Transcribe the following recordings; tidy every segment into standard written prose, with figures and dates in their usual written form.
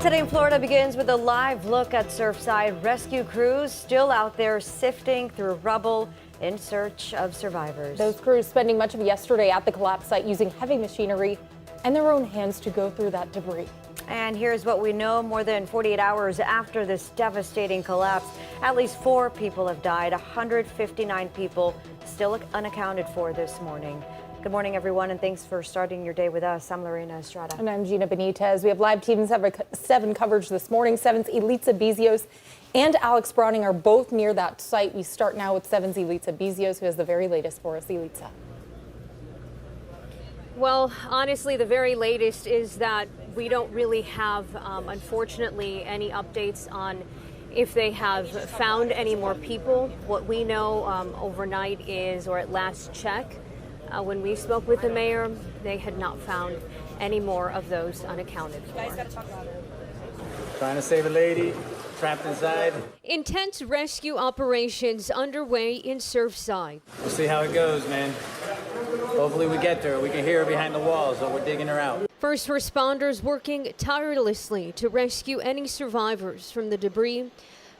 Today in Florida begins with a live look at Surfside. Rescue crews still out there sifting through rubble in search of survivors. Those crews spending much of yesterday at the collapse site using heavy machinery and their own hands to go through that debris. And here's what we know more than 48 hours after this devastating collapse. At least 4 people have died, 159 people still unaccounted for this morning. Good morning, everyone, and thanks for starting your day with us. I'm Lorena Estrada. And I'm Gina Benitez. We have live Team 7 coverage this morning. 7's Elitza Bezios and Alex Browning are both near that site. We start now with 7's Elitza Bezios, who has the very latest for us. Elitza. Well, honestly, the very latest is that we don't really have, unfortunately, any updates on if they have found any more people. What we know overnight is, or at last check, when we spoke with the mayor, they had not found any more of those unaccounted for. Trying to save a lady trapped inside. Intense rescue operations underway in Surfside. We'll see how it goes, man. Hopefully we get there. We can hear her behind the walls, so we're digging her out. First responders working tirelessly to rescue any survivors from the debris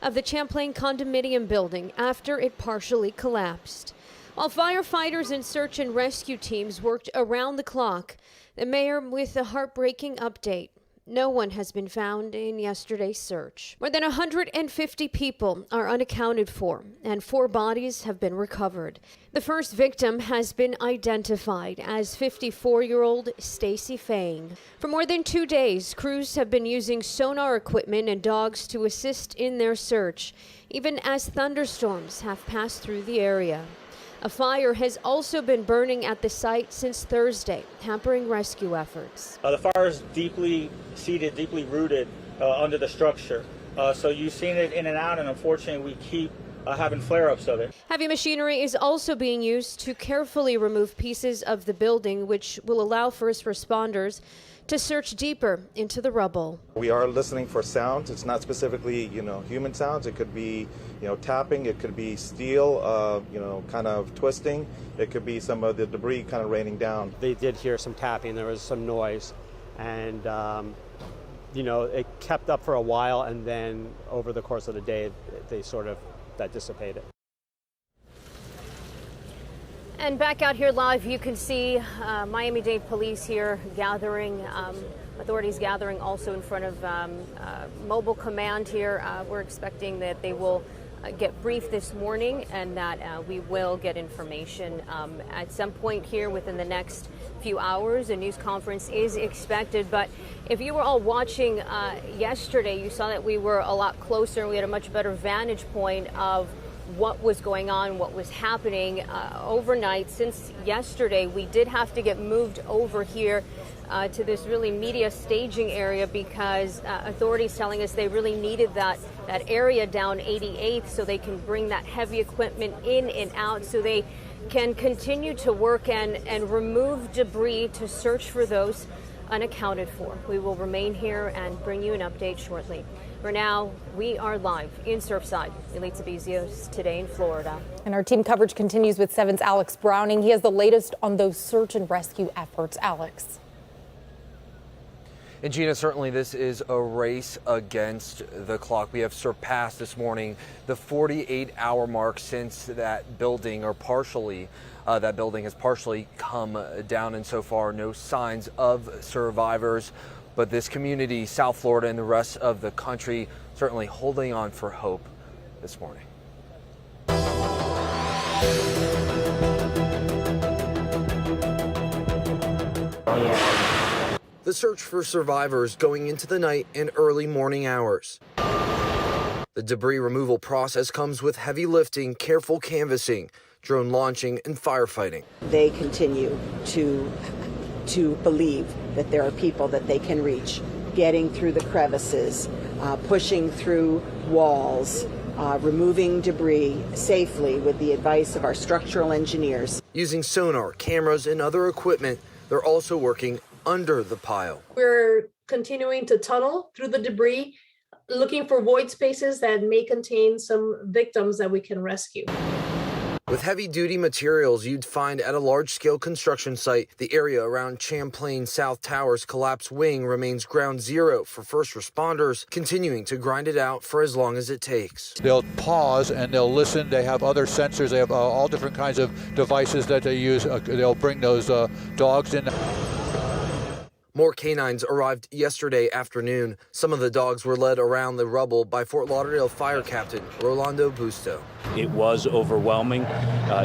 of the Champlain condominium building after it partially collapsed. While firefighters and search and rescue teams worked around the clock, the mayor with a heartbreaking update. No one has been found in yesterday's search. More than 150 people are unaccounted for, and 4 bodies have been recovered. The first victim has been identified as 54-year-old Stacy Fang. For more than 2 days, crews have been using sonar equipment and dogs to assist in their search, even as thunderstorms have passed through the area. A fire has also been burning at the site since Thursday, hampering rescue efforts. The fire is deeply seated, deeply rooted under the structure. So you've seen it in and out, and unfortunately we keep having flare-ups of it. Heavy machinery is also being used to carefully remove pieces of the building, which will allow first responders to search deeper into the rubble. We are listening for sounds. It's not specifically, human sounds. It could be, tapping. It could be steel, kind of twisting. It could be some of the debris kind of raining down. They did hear some tapping. There was some noise, and it kept up for a while, and then over the course of the day, that dissipated. And back out here live, you can see Miami-Dade police here gathering, authorities gathering also in front of Mobile Command here. We're expecting that they will get briefed this morning and that we will get information at some point here within the next few hours. A news conference is expected, but if you were all watching yesterday, you saw that we were a lot closer and we had a much better vantage point of what was going on, what was happening overnight. Since yesterday, we did have to get moved over here to this really media staging area because authorities telling us they really needed that area down 88th so they can bring that heavy equipment in and out so they can continue to work and remove debris to search for those unaccounted for. We will remain here and bring you an update shortly. For now, we are live in Surfside. Elitza Bezios today in Florida. And our team coverage continues with 7's Alex Browning. He has the latest on those search and rescue efforts. Alex. And Gina, certainly this is a race against the clock. We have surpassed this morning the 48-hour mark since that building, or partially, that building has partially come down, and so far no signs of survivors. But this community, South Florida, and the rest of the country certainly holding on for hope this morning. The search for survivors going into the night and early morning hours. The debris removal process comes with heavy lifting, careful canvassing, drone launching, and firefighting. They continue to believe that there are people that they can reach, getting through the crevices, pushing through walls, removing debris safely with the advice of our structural engineers. Using sonar, cameras, and other equipment, they're also working under the pile. We're continuing to tunnel through the debris, looking for void spaces that may contain some victims that we can rescue. With heavy-duty materials you'd find at a large-scale construction site, the area around Champlain South Tower's collapsed wing remains ground zero for first responders, continuing to grind it out for as long as it takes. They'll pause and they'll listen. They have other sensors. They have all different kinds of devices that they use. They'll bring those dogs in. More canines arrived yesterday afternoon. Some of the dogs were led around the rubble by Fort Lauderdale Fire Captain Rolando Busto. It was overwhelming.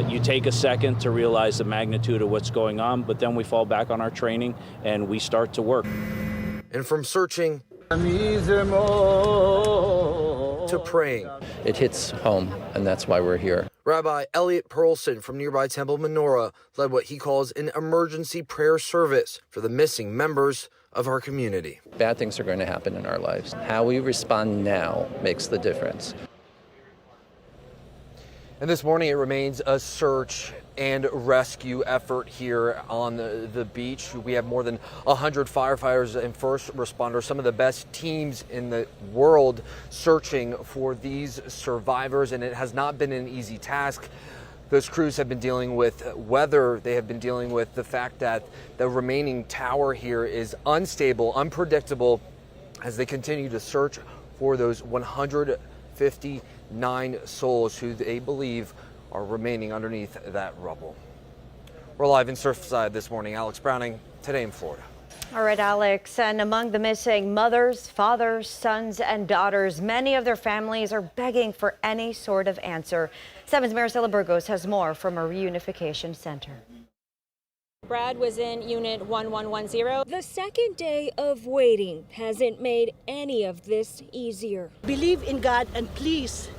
You take a second to realize the magnitude of what's going on, but then we fall back on our training and we start to work. And from searching to praying. It hits home, and that's why we're here. Rabbi Elliot Perlson from nearby Temple Menorah led what he calls an emergency prayer service for the missing members of our community. Bad things are going to happen in our lives. How we respond now makes the difference. And this morning it remains a search and rescue effort here on the beach. We have more than 100 firefighters and first responders, some of the best teams in the world searching for these survivors, and it has not been an easy task. Those crews have been dealing with weather. They have been dealing with the fact that the remaining tower here is unstable, unpredictable, as they continue to search for those 159 souls who they believe are remaining underneath that rubble. We're live in Surfside this morning. Alex Browning, Today in Florida. All right, Alex. And among the missing, mothers, fathers, sons, and daughters. Many of their families are begging for any sort of answer. 7's Maricela Burgos has more from a reunification center. Brad was in Unit 1110. The second day of waiting hasn't made any of this easier. Believe in God, and please,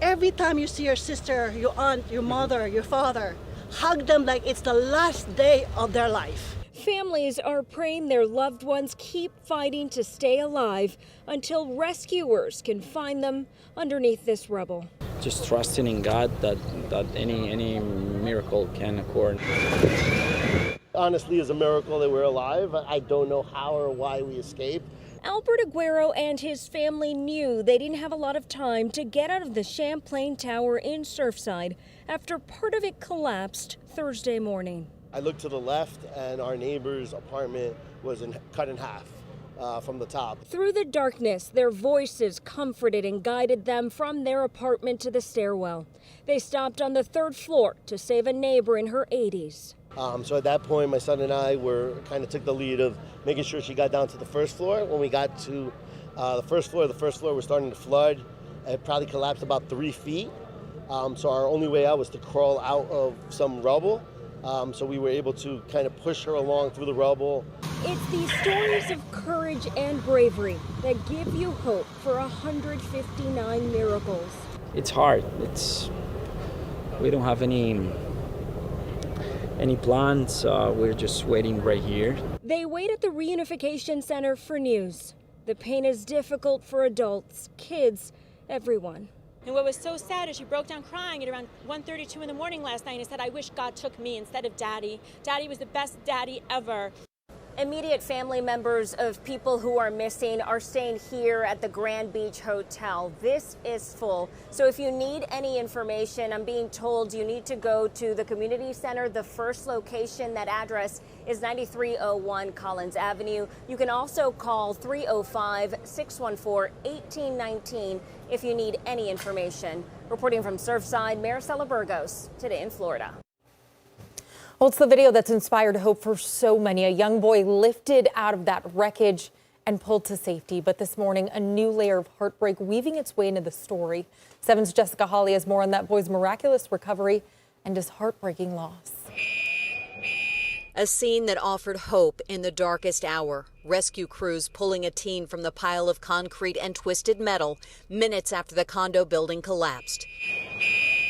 every time you see your sister, your aunt, your mother, your father, hug them like it's the last day of their life. Families are praying their loved ones keep fighting to stay alive until rescuers can find them underneath this rubble. Just trusting in God that any miracle can occur. Honestly, it's a miracle that we're alive. I don't know how or why we escaped. Albert Aguero and his family knew they didn't have a lot of time to get out of the Champlain Tower in Surfside after part of it collapsed Thursday morning. I looked to the left and our neighbor's apartment was cut in half from the top. Through the darkness, their voices comforted and guided them from their apartment to the stairwell. They stopped on the 3rd floor to save a neighbor in her 80s. So at that point, my son and I took the lead of making sure she got down to the 1st floor. When we got to the first floor was starting to flood. It probably collapsed about 3 feet. So our only way out was to crawl out of some rubble. So we were able to kind of push her along through the rubble. It's these stories of courage and bravery that give you hope for 159 miracles. It's hard. We don't have any plans. We're just waiting right here. They wait at the reunification center for news. The pain is difficult for adults, kids, everyone. And what was so sad is she broke down crying at around 1:32 in the morning last night and said, "I wish God took me instead of Daddy. Daddy was the best daddy ever." Immediate family members of people who are missing are staying here at the Grand Beach Hotel. This is full. So if you need any information, I'm being told you need to go to the community center. The first location, that address is 9301 Collins Avenue. You can also call 305-614-1819 if you need any information. Reporting from Surfside, Maricela Burgos, Today in Florida. Well, it's the video that's inspired hope for so many. A young boy lifted out of that wreckage and pulled to safety. But this morning, a new layer of heartbreak weaving its way into the story. 7's Jessica Hawley has more on that boy's miraculous recovery and his heartbreaking loss. A scene that offered hope in the darkest hour. Rescue crews pulling a teen from the pile of concrete and twisted metal minutes after the condo building collapsed.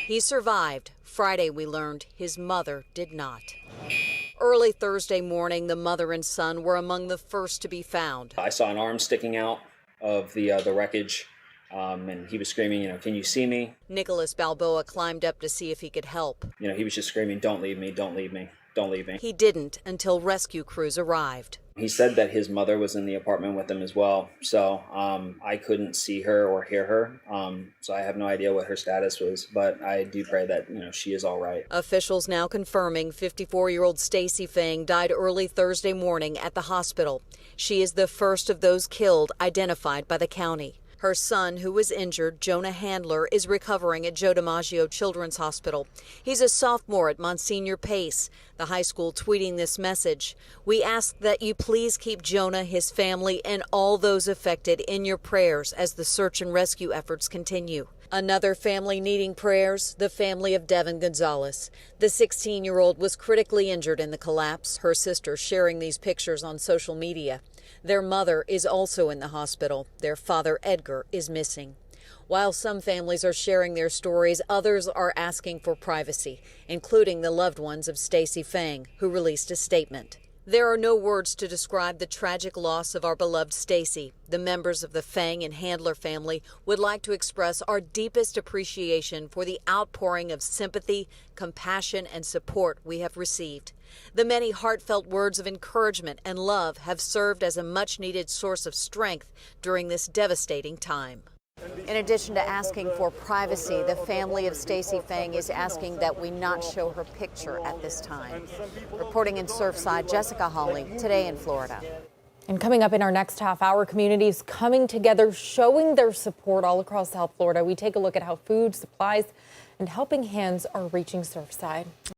He survived. Friday, we learned his mother did not. Early Thursday morning, the mother and son were among the first to be found. I saw an arm sticking out of the wreckage, and he was screaming, "Can you see me?" Nicholas Balboa climbed up to see if he could help. He was just screaming, "Don't leave me, don't leave me." don't leave me. He didn't until rescue crews arrived. He said that his mother was in the apartment with him as well, so I couldn't see her or hear her, so I have no idea what her status was, but I do pray that she is all right. Officials now confirming 54-year-old Stacy Fang died early Thursday morning at the hospital. She is the first of those killed identified by the county. Her son, who was injured, Jonah Handler, is recovering at Joe DiMaggio Children's Hospital. He's a sophomore at Monsignor Pace. The high school tweeting this message: "We ask that you please keep Jonah, his family, and all those affected in your prayers as the search and rescue efforts continue." Another family needing prayers, the family of Devin Gonzalez. The 16-year-old was critically injured in the collapse, her sister sharing these pictures on social media. Their mother is also in the hospital. Their father, Edgar, is missing. While some families are sharing their stories, others are asking for privacy, including the loved ones of Stacy Fang, who released a statement. There are no words to describe the tragic loss of our beloved Stacy. The members of the Fang and Handler family would like to express our deepest appreciation for the outpouring of sympathy, compassion, and support we have received. The many heartfelt words of encouragement and love have served as a much-needed source of strength during this devastating time. In addition to asking for privacy, the family of Stacy Fang is asking that we not show her picture at this time. Reporting in Surfside, Jessica Hawley, Today in Florida. And coming up in our next half hour, communities coming together, showing their support all across South Florida. We take a look at how food, supplies, and helping hands are reaching Surfside.